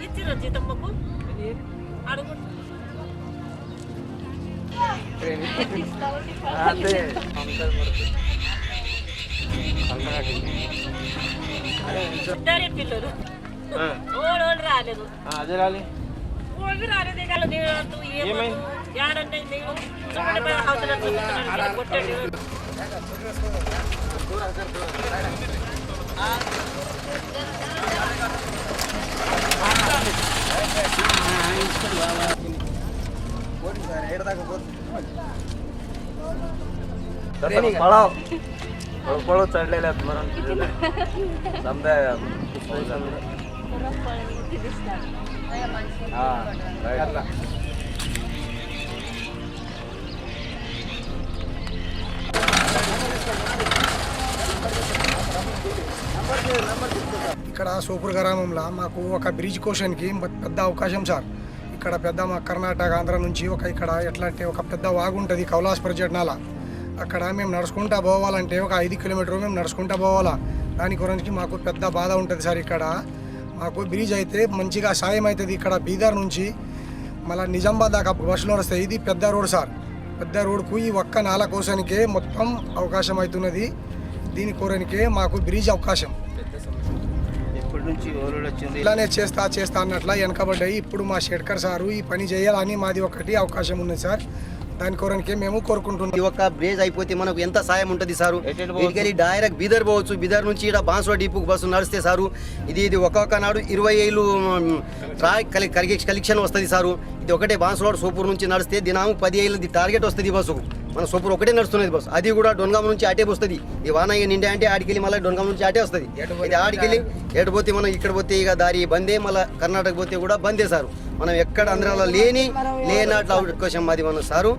ఇచ్చిర్రు జీతమ్మకు అడుగు ఇద్దరే పిల్లలు ఓళ్ళు రాలేదు అదే రాలే ఓళ్ళు రాలేదు ఏడంటే అవసరం కొట్టాడు पड़ो चढ़लेले मरण समझा हां राइट ఇక్కడ సోపూర్ గ్రామంలో మాకు ఒక బ్రిడ్జ్ కోషన్కి పెద్ద అవకాశం సార్. ఇక్కడ పెద్ద మా కర్ణాటక ఆంధ్ర నుంచి ఇక్కడ ఎట్లా అంటే ఒక పెద్ద వాగు ఉంటుంది కౌలాస్ పర్యటనాల. అక్కడ మేము నడుచుకుంటా పోవాలంటే ఒక 5 కిలోమీటర్లు మేము నడుచుకుంటా పోవాలా. దాని గురించి మాకు పెద్ద బాధ ఉంటుంది సార్. ఇక్కడ మాకు బ్రిడ్జ్ అయితే మంచిగా సాయం అవుతుంది. ఇక్కడ బీదర్ నుంచి మళ్ళీ నిజామాబాద్ దాకా బస్సులో వస్తాయి. ఇది పెద్ద రోడ్ సార్. పెద్ద రోడ్కు ఈ ఒక్క నాల కోసానికే మొత్తం అవకాశం అవుతున్నది. దీని కోరనికే మాకు బ్రిడ్జ్ అవకాశం ఇలానే చేస్తా అన్నట్లా వెనకబడ్డాయి. ఇప్పుడు మా షెడ్కర్ సారు ఈ పని చేయాలని మాది ఒకటి అవకాశం ఉంది సార్. దాని కోరనికే మేము కోరుకుంటున్నాం. ఈ ఒక్క బ్రేజ్ అయిపోతే మనకు ఎంత సాయం ఉంటుంది సారు. ఇటుకెళ్ళి డైరెక్ట్ బీదర్ పోవచ్చు. బీదర్ నుంచి ఇక్కడ బాన్స్వాడ డిపోకి బస్సు నడిస్తే సారు ఇది ఒక్కొక్క నాడు 20,000 కలెక్షన్ వస్తుంది సారు. ఇది ఒకటే బాన్స్వాడ సోపూర్ నుంచి నడిస్తే దినాము 10,000 టార్గెట్ వస్తుంది బస్సుకు. మన సోపూర్ ఒకటే నడుస్తున్నది బస్సు. అది కూడా డొన్గాం నుంచి అటే వస్తుంది. ఈ వాన నిండా అంటే ఆడికెళ్ళి మళ్ళీ డొన్గాం నుంచి అటే వస్తుంది. ఇది ఆడికెళ్ళి ఎటు పోతే మనం ఇక్కడ పోతే ఇక దారి బందే, మళ్ళీ కర్ణాటక పోతే కూడా బందే సారు. మనం ఎక్కడ ఆంధ్రాలో లేనట్లు అవకాశం మాది మన సారు.